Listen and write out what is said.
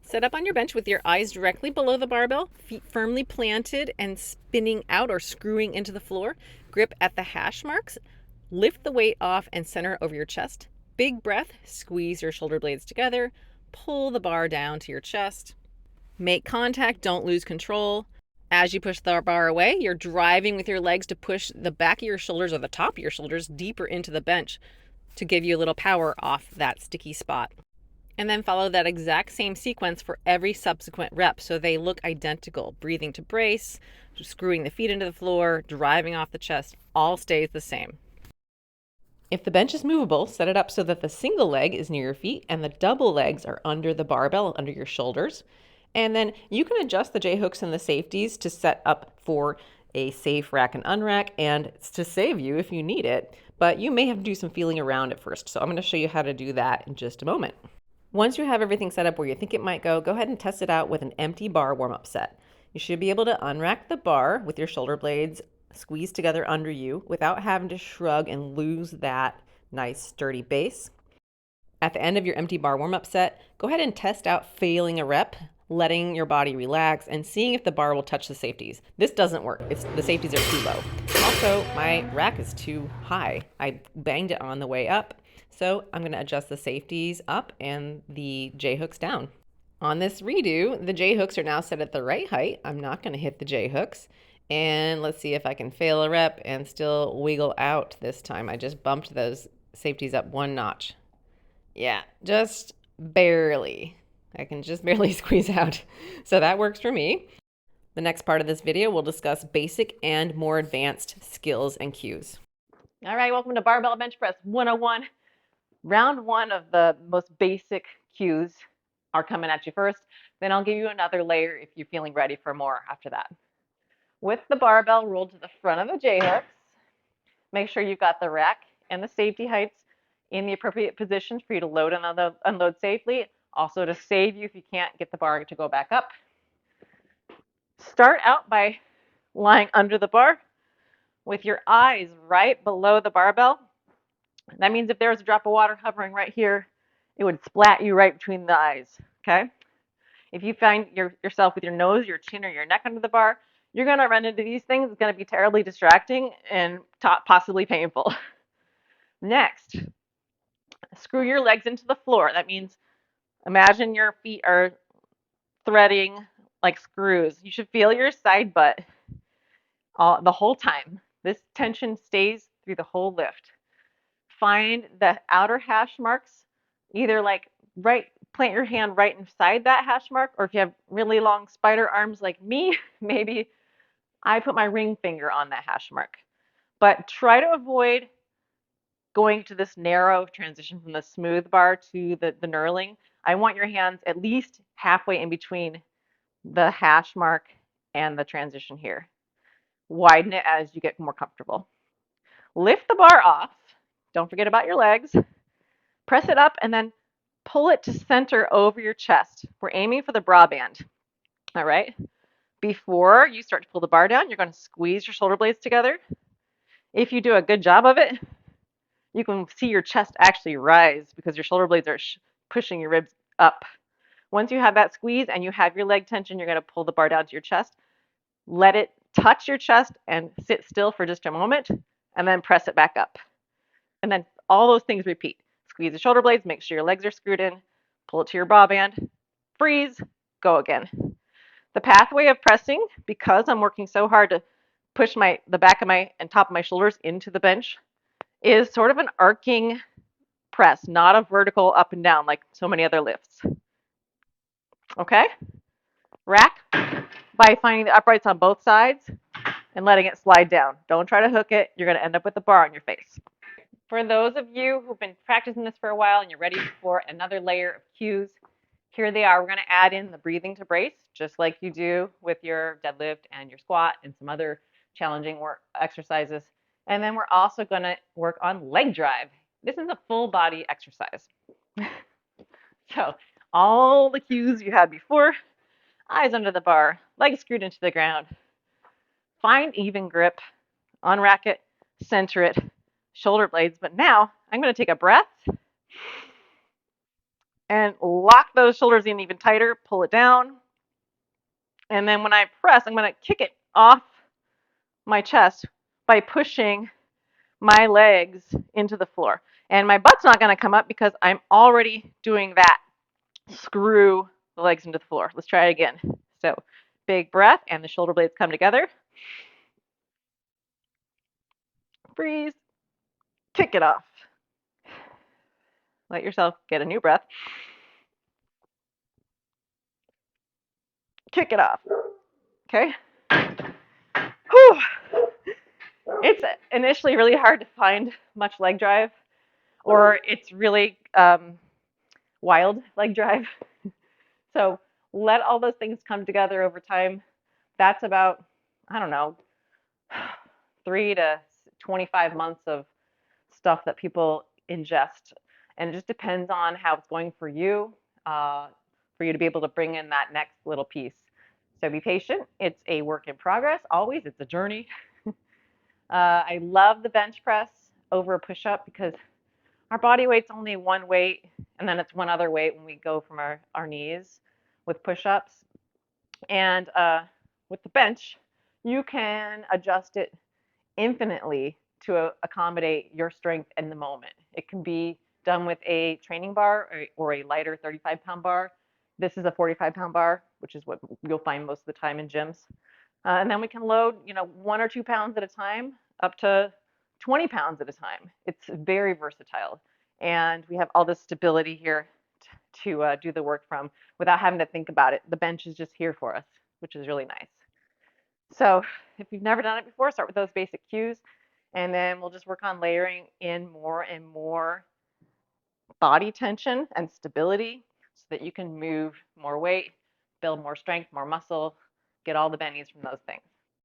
Set up on your bench with your eyes directly below the barbell, feet firmly planted and spinning out or screwing into the floor. Grip at the hash marks. Lift the weight off and center over your chest. Big breath, squeeze your shoulder blades together. Pull the bar down to your chest. Make contact, don't lose control. As you push the bar away, you're driving with your legs to push the back of your shoulders or the top of your shoulders deeper into the bench to give you a little power off that sticky spot. And then follow that exact same sequence for every subsequent rep so they look identical. Breathing to brace, screwing the feet into the floor, driving off the chest, all stays the same. If the bench is movable, set it up so that the single leg is near your feet and the double legs are under the barbell, under your shoulders. And then you can adjust the J-hooks and the safeties to set up for a safe rack and unrack and to save you if you need it. But you may have to do some feeling around at first. So I'm going to show you how to do that in just a moment. Once you have everything set up where you think it might go ahead and test it out with an empty bar warm-up set. You should be able to unrack the bar with your shoulder blades squeezed together under you without having to shrug and lose that nice sturdy base. At the end of your empty bar warm-up set, go ahead and test out failing a rep, letting your body relax and seeing if the bar will touch the safeties. This doesn't work. The safeties are too low. Also, my rack is too high. I banged it on the way up. So I'm going to adjust the safeties up and the J-hooks down. On this redo, the J-hooks are now set at the right height. I'm not going to hit the J-hooks. And let's see if I can fail a rep and still wiggle out this time. I just bumped those safeties up one notch. Yeah, just barely. I can just barely squeeze out. So that works for me. The next part of this video, we'll discuss basic and more advanced skills and cues. All right, welcome to Barbell Bench Press 101. Round one of the most basic cues are coming at you first. Then I'll give you another layer if you're feeling ready for more after that. With the barbell rolled to the front of the J-hooks, make sure you've got the rack and the safety heights in the appropriate positions for you to load and unload safely. Also to save you if you can't get the bar to go back up. Start out by lying under the bar with your eyes right below the barbell. That means if there was a drop of water hovering right here, it would splat you right between the eyes, okay? If you find yourself with your nose, your chin, or your neck under the bar, you're going to run into these things. It's going to be terribly distracting and possibly painful. Next, screw your legs into the floor. That means imagine your feet are threading like screws. You should feel your side butt the whole time. This tension stays through the whole lift. Find the outer hash marks, either like plant your hand right inside that hash mark, or if you have really long spider arms like me, maybe I put my ring finger on that hash mark. But try to avoid going to this narrow transition from the smooth bar to the knurling. I want your hands at least halfway in between the hash mark and the transition here. Widen it as you get more comfortable. Lift the bar off. Don't forget about your legs. Press it up and then pull it to center over your chest. We're aiming for the bra band. All right. Before you start to pull the bar down, you're going to squeeze your shoulder blades together. If you do a good job of it, you can see your chest actually rise because your shoulder blades are pushing your ribs up. Once you have that squeeze and you have your leg tension, you're going to pull the bar down to your chest. Let it touch your chest and sit still for just a moment, and then press it back up. And then all those things repeat. Squeeze the shoulder blades, make sure your legs are screwed in, pull it to your bra band, freeze, go again. The pathway of pressing, because I'm working so hard to push the back of my and top of my shoulders into the bench, is sort of an arcing press, not a vertical up and down like so many other lifts. Okay? Rack by finding the uprights on both sides and letting it slide down. Don't try to hook it. You're going to end up with the bar on your face. For those of you who've been practicing this for a while and you're ready for another layer of cues, here they are. We're going to add in the breathing to brace, just like you do with your deadlift and your squat and some other challenging exercises. And then we're also going to work on leg drive. This is a full body exercise. So all the cues you had before, eyes under the bar, legs screwed into the ground. Find even grip, unrack it, center it, shoulder blades. But now I'm going to take a breath and lock those shoulders in even tighter, pull it down. And then when I press, I'm going to kick it off my chest by pushing my legs into the floor. And my butt's not going to come up because I'm already doing that. Screw the legs into the floor. Let's try it again. So big breath, and the shoulder blades come together. Breathe. Kick it off. Let yourself get a new breath. Kick it off. Okay. Whew. It's initially really hard to find much leg drive, or it's really wild leg drive. So let all those things come together over time. That's about, I don't know, 3 to 25 months of stuff that people ingest. And it just depends on how it's going for you to be able to bring in that next little piece. So be patient. It's a work in progress, always. It's a journey. I love the bench press over a push up because our body weight's only one weight, and then it's one other weight when we go from our knees with push ups. And with the bench, you can adjust it infinitely to accommodate your strength in the moment. It can be done with a training bar or a lighter 35-pound bar. This is a 45-pound bar, which is what you'll find most of the time in gyms. And then we can load, 1 or 2 pounds at a time, up to 20 pounds at a time. It's very versatile. And we have all this stability here to do the work from without having to think about it. The bench is just here for us, which is really nice. So if you've never done it before, start with those basic cues, and then we'll just work on layering in more and more body tension and stability so that you can move more weight, build more strength, more muscle, get all the bennies from those things.